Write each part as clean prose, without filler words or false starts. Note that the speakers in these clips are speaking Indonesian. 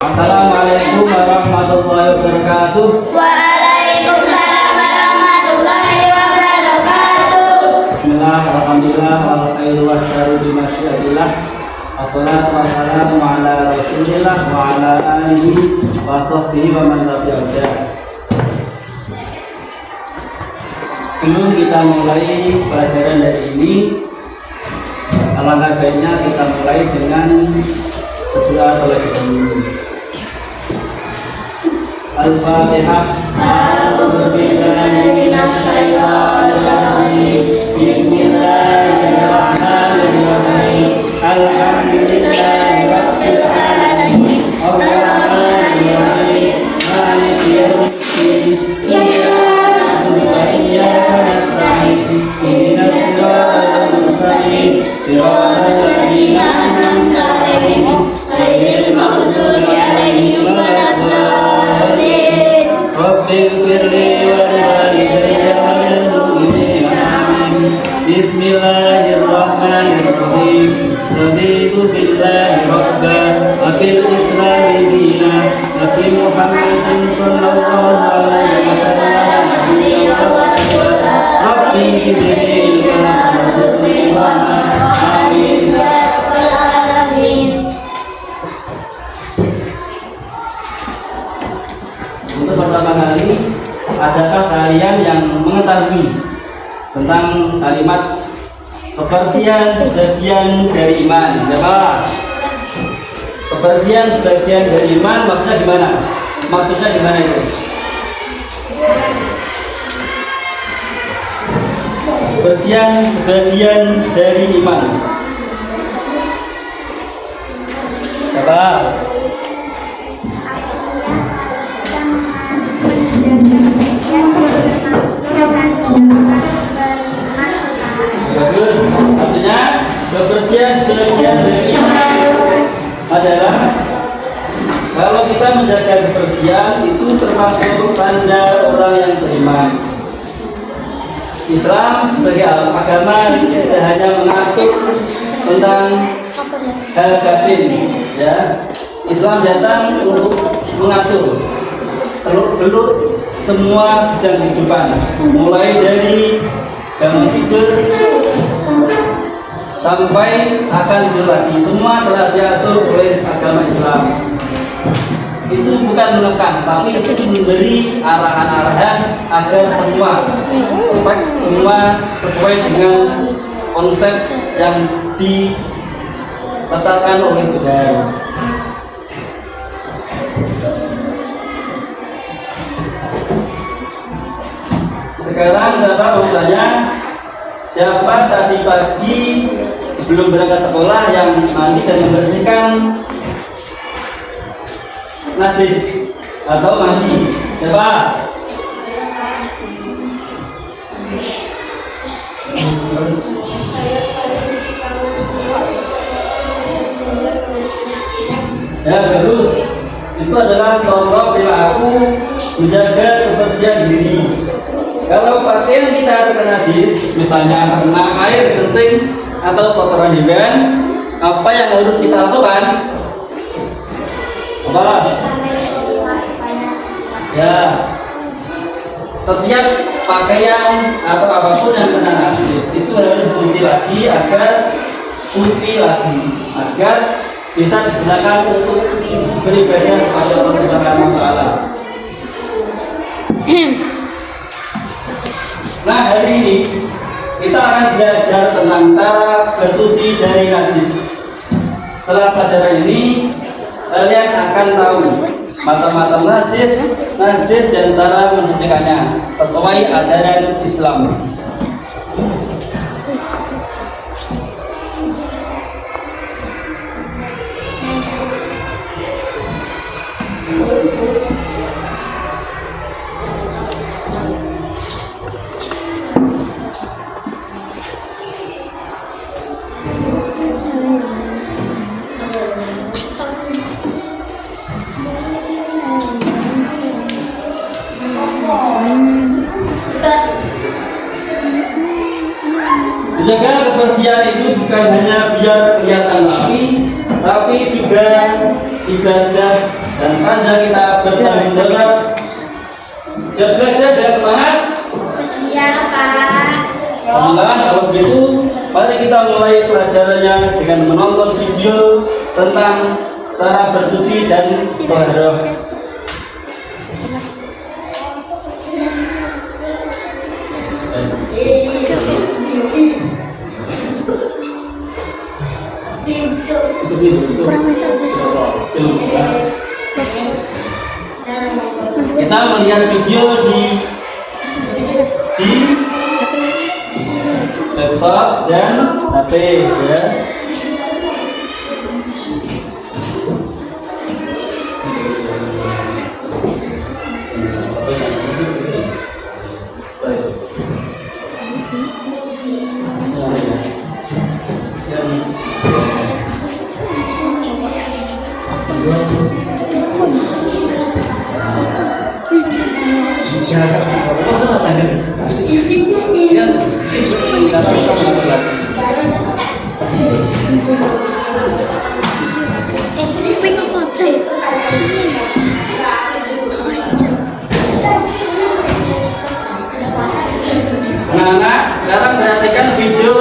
Assalamualaikum warahmatullahi wabarakatuh. Waalaikumsalam warahmatullahi wabarakatuh. Bismillah, alhamdulillah, wal khairu wa syarru bi masyiatillah. Wassalatu wassalamu ala Rasulillah wa ala alihi wa sahbihi wa man tabi'ah. Sebelum kita mulai pelajaran dari ini, alangkah baiknya kita mulai dengan berdoa terlebih dahulu. Al-Fatihah. A'udzu billahi minasy syaithanir rajim. Bismillahirrahmanirrahim. Alhamdulillahi rabbil alamin. Arrahmanir rahim. Maliki yaumiddin. Iyyaka na'budu wa iyyaka nasta'in. Ihdinas siratal mustaqim. Siratal ladzina an'amta 'alaihim ghairil maghdubi 'alaihim waladdallin. Rabbighfir li wa liwalidayya wa lil mu'minina amin. Bismillahirrahmanirrahim. Raditu billahi rabban wa bil islami dinan wa bi Muhammadin sallallahu alaihi wasallam nabiyyan wa rasulan. Rabbi zidni ilman warzuqni fahman. Amin. Ya rabbal alamin. Untuk pertama kali, adakah kalian yang mengetahui tentang kalimat kebersihan sebagian dari iman? Siapa? Kebersihan sebagian dari iman maksudnya gimana? Maksudnya gimana itu? Kebersihan sebagian dari iman. Siapa? Bagus. Artinya kebersihan sebagian dari iman adalah kalau kita menjaga kebersihan itu termasuk tanda orang yang beriman. Islam sebagai agama tidak hanya mengatur tentang hal batin, ya. Islam datang untuk mengatur seluk-beluk semua bidang kehidupan, mulai dari bangun tidur sampai akan tidur lagi, semua telah diatur oleh agama Islam. Itu bukan menekan, tapi itu memberi arahan-arahan agar semua sesuai dengan konsep yang diletakkan oleh Tuhan. Sekarang Bapak mau tanya, siapa tadi pagi sebelum berangkat sekolah yang mandi dan membersihkan najis atau mandi? Siapa? Ya, terus itu adalah contoh perilaku menjaga kebersihan diri. Kalau pakaian kita terkena najis, misalnya terkena air kencing atau kotoran hewan, apa yang harus kita lakukan? Apa? Ya, setiap pakaian atau apapun yang kena najis itu harus dicuci lagi agar bisa digunakan untuk beribadah kepada Allah Subhanahu wa Ta'ala. Nah, hari ini kita akan belajar tentang cara bersuci dari najis. Setelah pelajaran ini, kalian akan tahu macam-macam najis dan cara mensucikannya sesuai ajaran Islam. Menjaga kebersihan itu bukan hanya biar kelihatan rapi, tapi juga ibadah dan tanda kita bertanggung jawab. Siap belajar dengan semangat? Siapa? Alhamdulillah, kalau begitu mari kita mulai pelajarannya dengan menonton video tentang cara bersuci dan toharoh. Kurang besar. Kita melihat video di laptop dan HP ya. Anak-anak, sekarang perhatikan video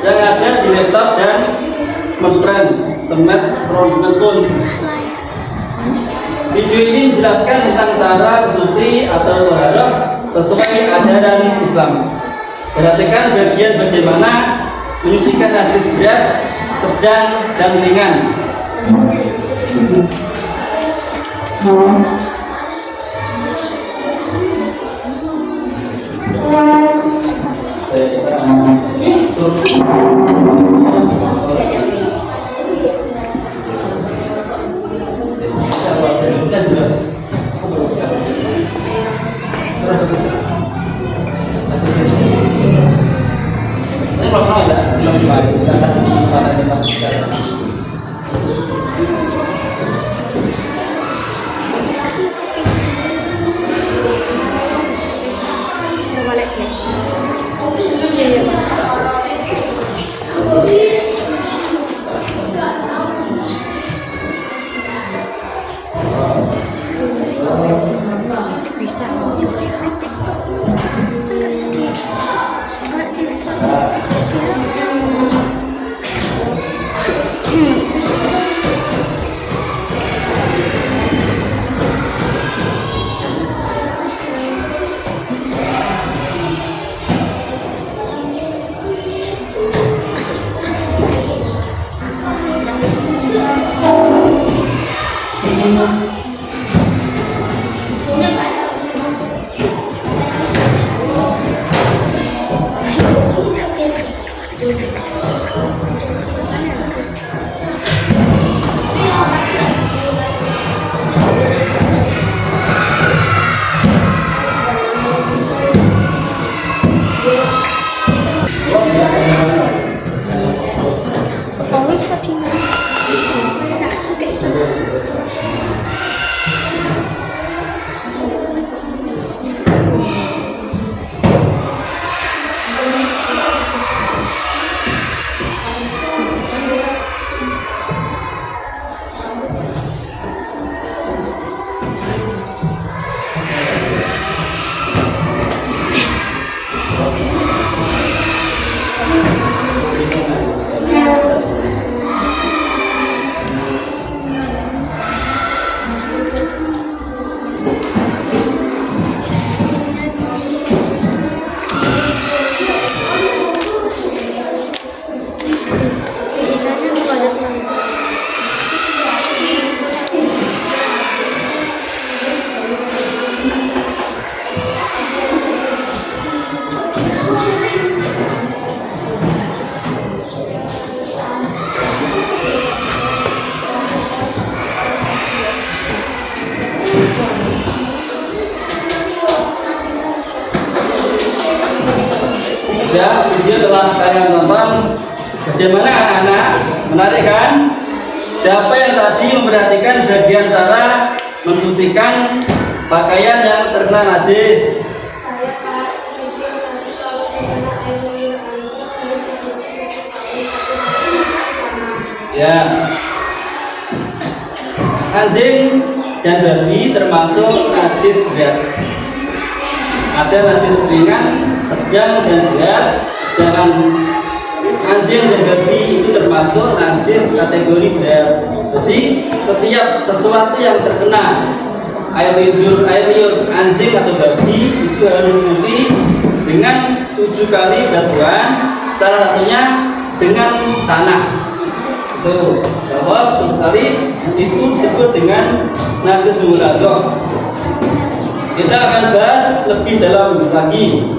yang ada di laptop dan smartphone. Video ini menjelaskan tentang cara bersuci atau toharoh sesuai ajaran Islam. Perhatikan bagian bagaimana menyucikan najis berat, sedang, dan ringan. Bisa agak sedih, agak sedih. Ya, video telah kalian tonton. Bagaimana anak-anak? Menarik kan? Siapa yang tadi memperhatikan bagian cara mensucikan pakaian yang terkena najis? Ya. anjing dan babi termasuk najis berat. Ada najis ringan, sedang dan berat. Sedangkan anjing dan babi itu termasuk najis kategori berat. Jadi setiap sesuatu yang terkena air liur anjing atau babi itu harus dicuci dengan 7 kali basuhan, salah satunya dengan tanah. Tuh, bahwa sekali itu disebut dengan najis mughalladhah. Kita akan bahas lebih dalam lagi.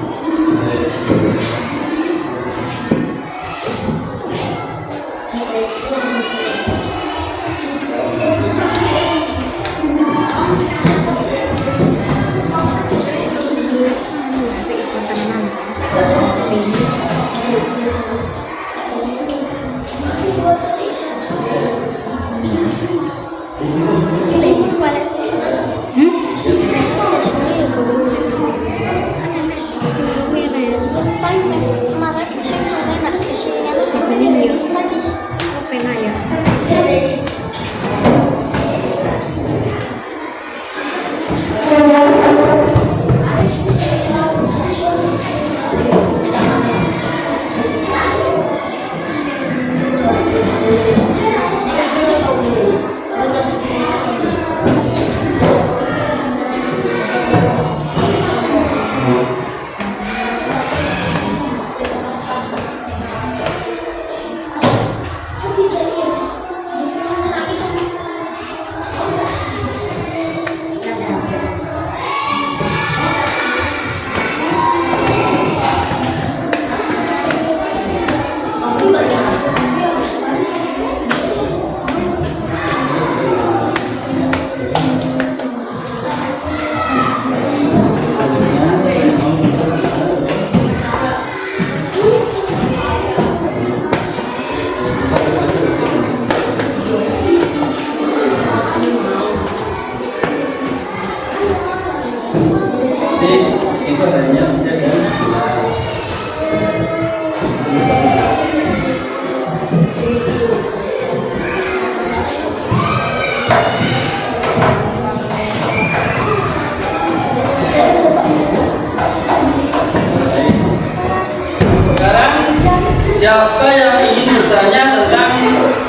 Siapa yang ingin bertanya tentang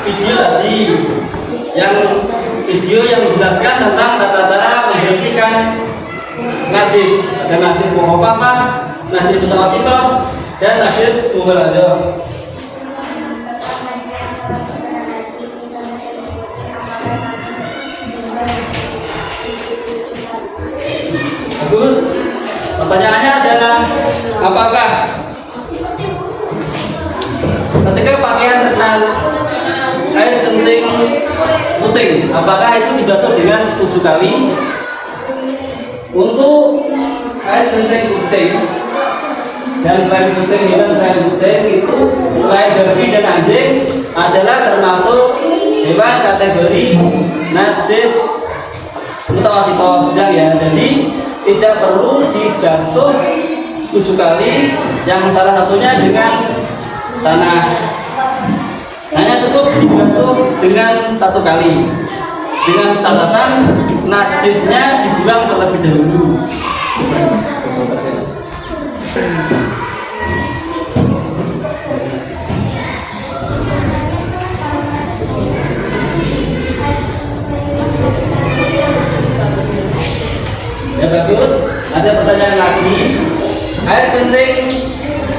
video tadi, yang video yang menjelaskan tentang tata cara membersihkan najis? Ada najis mukhafafah, najis mutawassithah, dan najis mughalladhah. Bagus. Pertanyaannya adalah, apakah ketika pakaian terkena air kencing kucing, apakah itu dibasuh dengan 7 kali? Untuk air kencing kucing dan selain kucing itu selain babi dan anjing adalah termasuk hewan kategori najis mutawassithah sedang ya. Jadi tidak perlu dibasuh 7 kali, yang salah satunya dengan tanah. Hanya cukup dibasuh dengan 1 kali, dengan catatan najisnya dibuang terlebih dahulu. Ya bagus. Ada pertanyaan lagi. Air kencing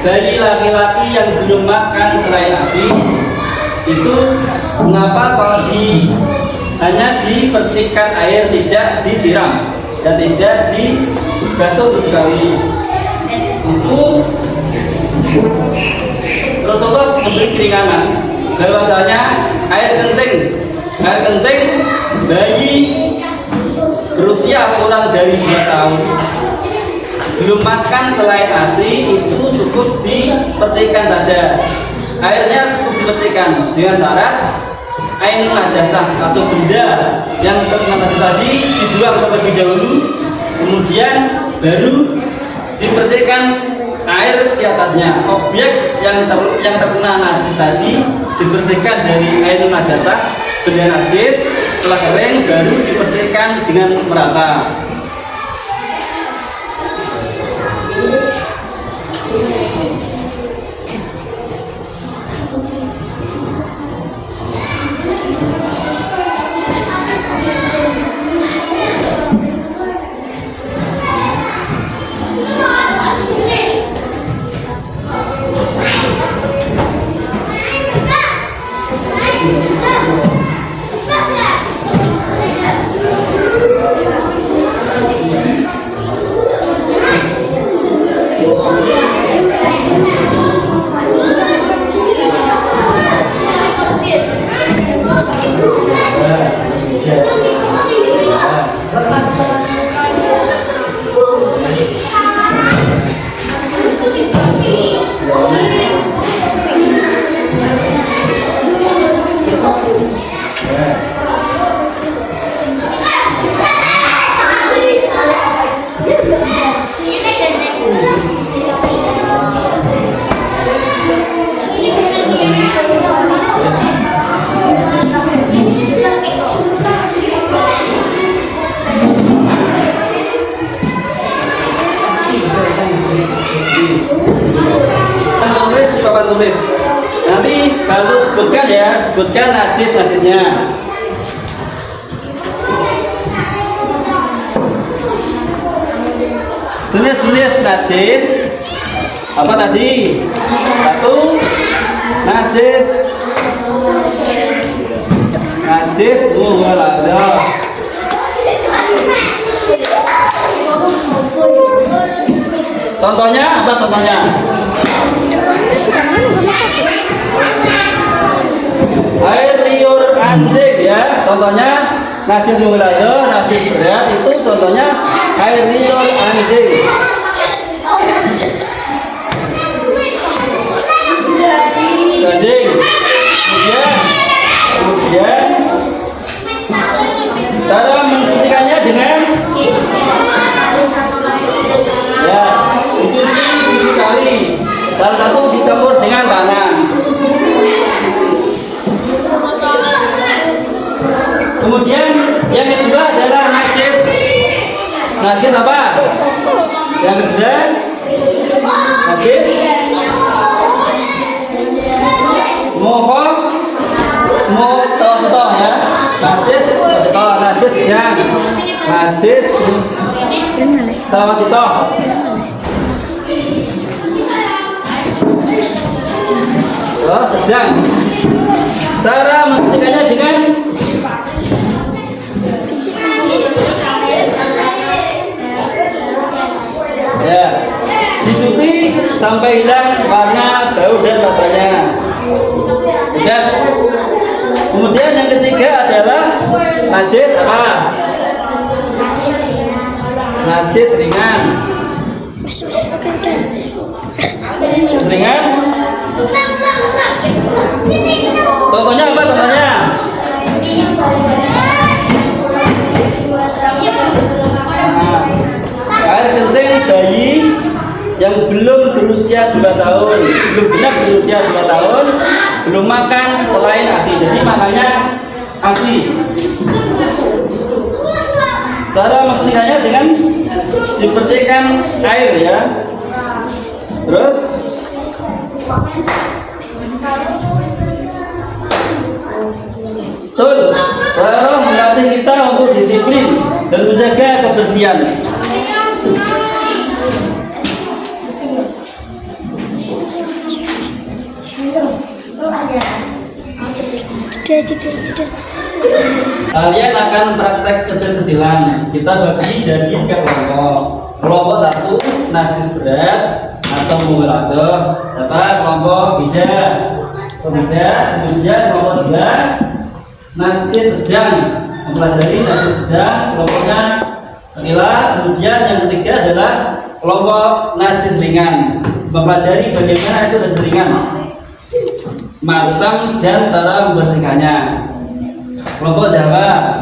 bayi laki-laki yang belum makan selain ASI itu mengapa kalau hanya dipercikan air, tidak disiram dan tidak dibasuh 7 kali? Untuk Rasulullah memberi keringanan bahwasanya air kencing bayi berusia kurang dari 2 tahun belum makan selain ASI itu cukup dipercikan saja. Airnya cukup dipercikan dengan syarat air najasah atau benda yang terkena najis tadi dibuang terlebih dahulu, kemudian baru dipercikan air di atasnya. Objek yang terkena najis tadi dibersihkan dari air najasah, benda najis, setelah kering baru dibersihkan dengan merata. Tulis nanti kalau sebutkan ya, sebutkan najisnya. Jenis najis apa tadi? Satu, najis mughalladah. Contohnya apa contohnya? Air liur anjing ya, contohnya najis mughalladah, najis berat itu contohnya air liur anjing. Anjing. Kemudian cara mensucikannya dengan ya dicuci sekali. Salah satu dicampur dengan tanah. Kemudian yang kedua adalah najis apa? Yang kedua najis mototoh ya, najis jang, najis tawasitoh. Oh, sedang. Cara mensucikannya dengan ya, dicuci sampai hilang warna, bau dan rasanya. Dan kemudian yang ketiga adalah najis apa? Najis ringan. Ringan. Contohnya apa contohnya? Air kencing bayi yang belum berusia 2 tahun, belum genap berusia 2 tahun, belum makan selain ASI. Jadi makanya ASI. Cara mensucikannya dengan dibersihkan air ya. Terus betul, cara melatih kita untuk disiplin dan menjaga kebersihan. Kalian akan praktek kecil-kecilan. Kita bagi jadi 3 kelompok. Kelompok 1 najis berat atau mughalladah, kelompok beda. Kemudian kelompok 2 najis sedang, mempelajari najis sedang, kelompoknya inilah. Kemudian yang ketiga adalah kelompok najis ringan, mempelajari bagaimana itu najis ringan, macam dan cara membersihkannya. Kelompok siapa?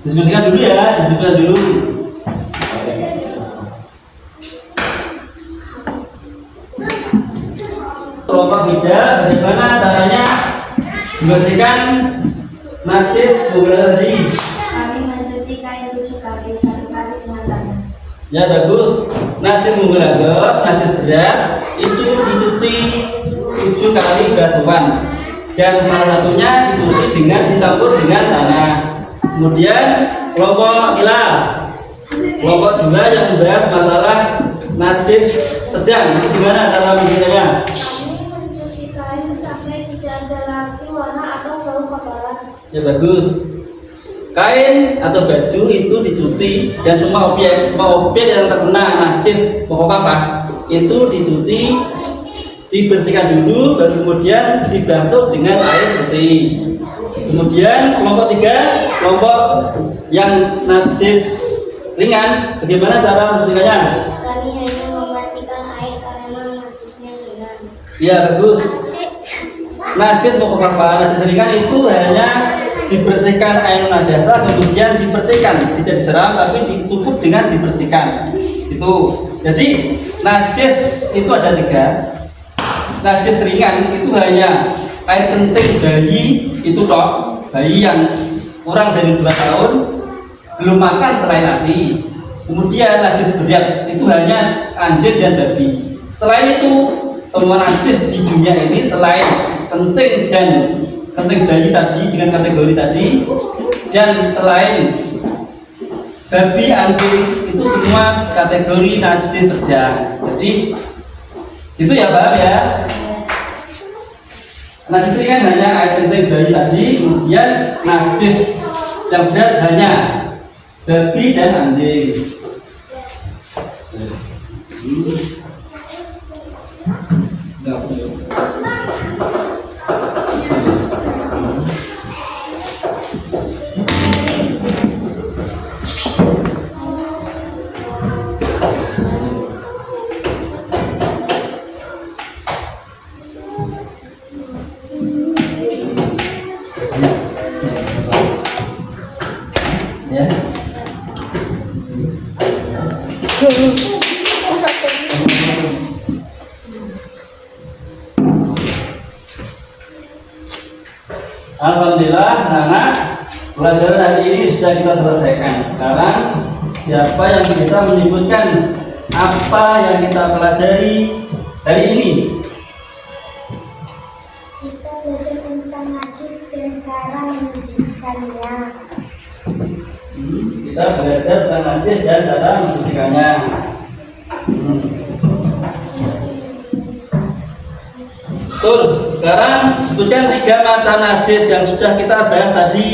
Diskusikan dulu ya, diskusikan dulu. kelompok tiga, bagaimana caranya membersihkan najis mubalaghah tadi? Kami mencuci kain 7 kali, 1 kali dengan tangan. Ya bagus. Najis mubalaghah, najis berat itu dicuci 7 kali basuhan. Dan salah satunya dicuci dengan dicampur dengan tanah. Kemudian kelompok hilal, kelompok 2 yang membahas masalah najis sedang. Itu gimana cara membersihkannya? Kami mencuci kain sampai tidak ada lagi warna atau bau kotoran. Ya bagus. Kain atau baju itu dicuci dan semua objek yang terkena najis mukhafafah itu dicuci, dibersihkan dulu, baru kemudian dibasuh dengan air suci. Kemudian kelompok 3, kelompok yang najis ringan, bagaimana cara membersihkannya? Kami hanya memercikan air karena najisnya ringan. Ya bagus. Najis mukhafafah, najis ringan itu hanya dibersihkan air najasa kemudian dipercikan, tidak disiram tapi cukup dengan dibersihkan. Itu. Jadi najis itu ada 3. Najis ringan itu hanya air kencing bayi itu toh, bayi yang kurang dari 2 tahun belum makan selain nasi. Kemudian najis berat itu hanya anjing dan babi. Selain itu semua najis di dunia ini selain kencing dan kencing bayi tadi dengan kategori tadi dan selain babi anjing itu semua kategori najis sedang. Jadi itu ya paham ya. Najis ringan hanya air kencing bayi tadi, kemudian najis yang berat hanya babi dan anjing. Ya. Alhamdulillah, anak pelajaran hari ini sudah kita selesaikan. Sekarang siapa yang bisa menyebutkan apa yang kita pelajari hari ini? Kita belajar tentang najis dan cara membersihkannya. Kita belajar tentang najis dan cara membersihkannya. Betul. Sekarang sebutkan 3 macam najis yang sudah kita bahas tadi.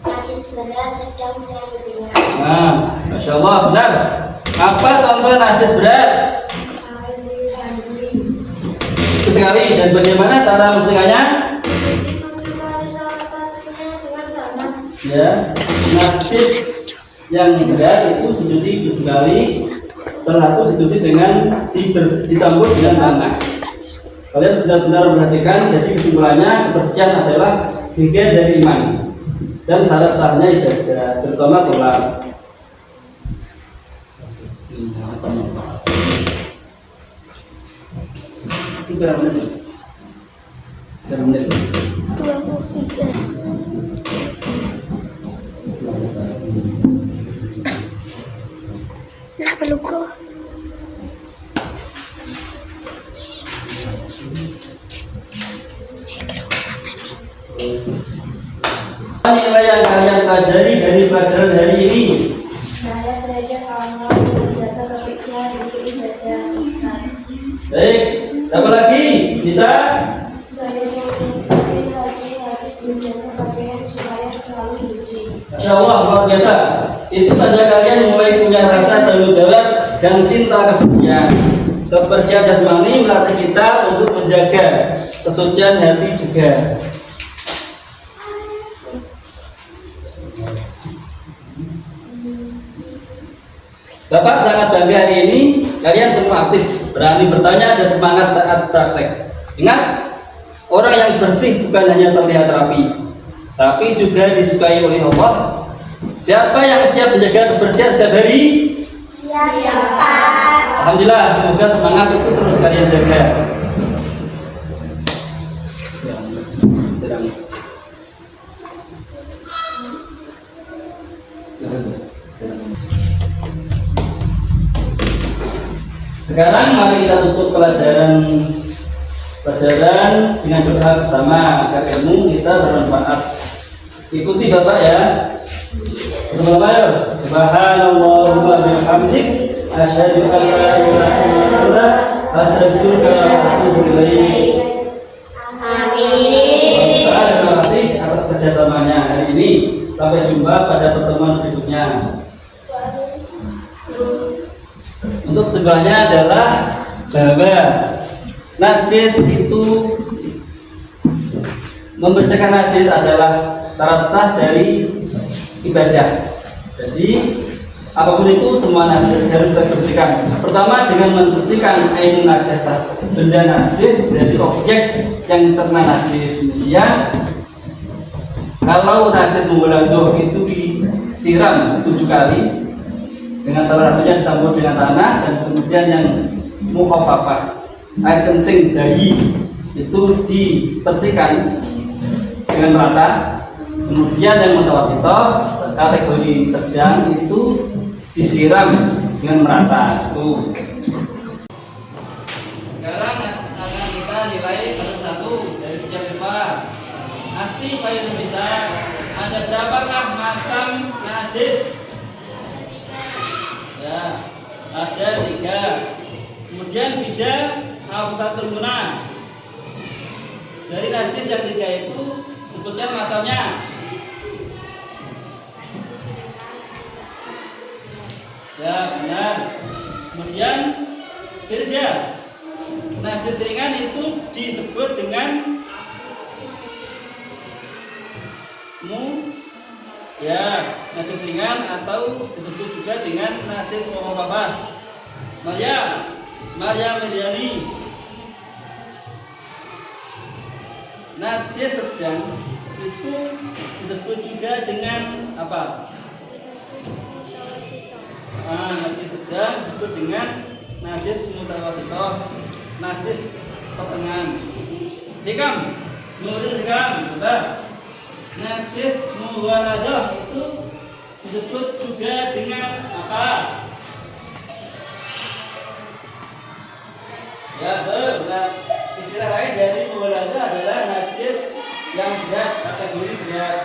Najis berat, sedang, dan ringan. Nah, Masya Allah, benar. Apa contoh najis berat? Air anjing. Itu sekali. Dan bagaimana cara membersihkannya? Mencuci salah satunya dengan tanah. Ya, najis yang berat itu dicuci 7 kali. Setelah itu dicuci dengan dicampur dengan tanah. Kalian benar-benar perhatikan. Jadi kesimpulannya kebersihan adalah bagian dari iman dan syarat sahnya ibadah, terutama sholat. Itu berapa menit? Berapa menit? 23. Nah, peluku. Nilai yang kalian pelajari dari pelajaran hari ini? Saya belajar kawan-kawan menjaga kebersihan diri ibadah. Baik, apa lagi? Bisa? Saya mengikuti wajib menjaga pakaian supaya selalu suci. Masya Allah, luar biasa. Itu tanda kalian mulai punya rasa tanggung jawab dan cinta kebersihan. Kebersihan jasmani melatih kita untuk menjaga kesucian hati juga. Bapak sangat bangga hari ini kalian semua aktif, berani bertanya dan semangat saat praktek. Ingat, orang yang bersih bukan hanya terlihat rapi, tapi juga disukai oleh Allah. Siapa yang siap menjaga kebersihan setiap hari? Siap, Pak. Alhamdulillah, semoga semangat itu terus kalian jaga. Sedang. Sekarang mari kita tutup pelajaran dengan doa bersama agar ilmu kita bermanfaat. Ikuti Bapak ya. Bersama ya. Subhanallah wa bihamdik asyhadu an la ilaha illa anta astaghfiruka wa atubu ilaik. Amin. Terima kasih atas kerjasamanya hari ini. Sampai jumpa pada pertemuan berikutnya. Untuk sebelahnya adalah bahwa najis itu, membersihkan najis adalah syarat sah dari ibadah. Jadi apapun itu semua najis harus kita bersihkan. Pertama dengan mensucikan ainu najasah, benda najis dari objek yang terkena najis. Kemudian kalau najis menggunakan itu disiram 7 kali dengan salah satunya disambut dengan tanah, dan kemudian yang mukhafafah, air kencing bayi itu dipercikan dengan rata. Kemudian yang mutawasithah kategori sedang itu disiram dengan merata. Sekarang akan kita nilai satu dari sekian besar. Nanti paling besar ada berapakah macam najis? Ya, ada 3. Kemudian bida aftatul munah. Dari najis yang 3 itu sebutkan macamnya. Ya, benar. Kemudian firjas. Najis ringan itu disebut dengan ya, najis ringan atau disebut juga dengan najis mukhafafah. Maria Mediani. Najis sedang itu disebut juga dengan apa? Najis sedang disebut dengan najis mutawasithah, najis pertengahan. Hikam, menurut hikam, sudah. Najis mughaladah itu disebut juga dengan apa? Ya, benar. Istilah lain dari mughaladah adalah najis yang berat, kategori berat.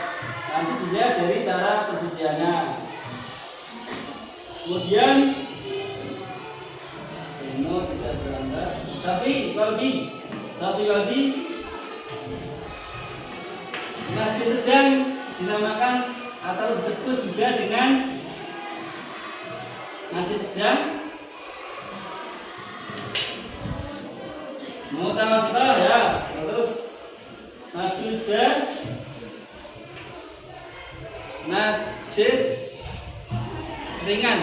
Nanti dilihat dari cara pensuciannya. Kemudian tidak berangkat. Tapi najis sedang dinamakan atau disebut juga dengan najis sedang mutawasithah ya. Terus najis sedang, najis ringan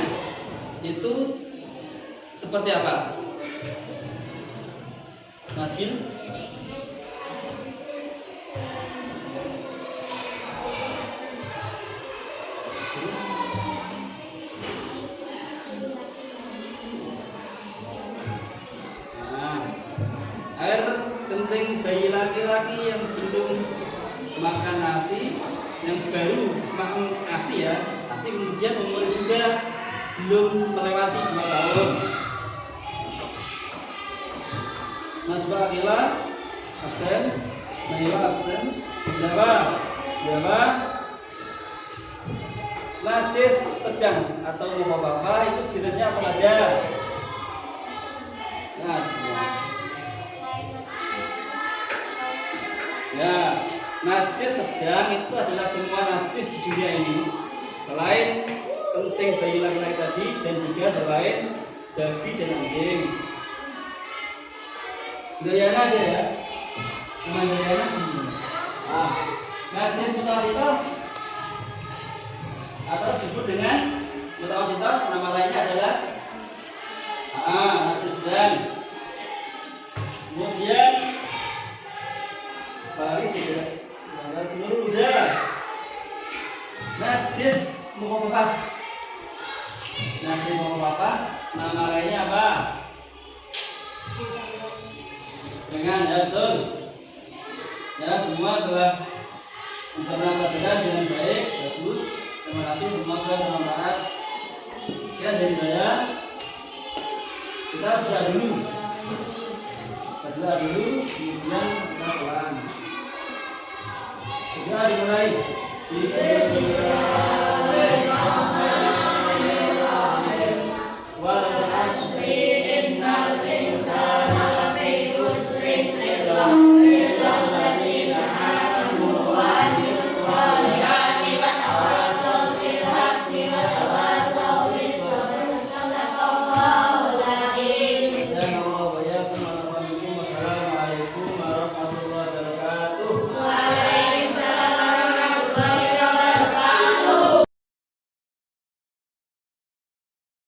itu seperti apa? Najis air kencing bayi laki-laki yang belum makan nasi, yang baru makan nasi ya, nasi kemudian umur juga belum melewati 2 tahun. Najwa akila absen, Naiwa absen, Jawa. Najis sedang atau mukhafafah itu jenisnya apa saja? Ya, najis sedang itu adalah semua najis di dunia ini, selain kencing bayi laki-laki tadi, dan juga selain babi dan anjing. Gayana aja ya, nama gayana. Najis mutawasithah atau disebut dengan mutawasithah, nama lainnya adalah najis sedang. Kemudian balik tidak menurut udara. Najis mukhafafah. Najis mukhafafah nama lainnya apa? juga dengan barat. Ya, dari saya kita berdoa dulu. Berdoa dulu, kemudian kita pulang. Segera dimulai. Bismillahirrahmanirrahim.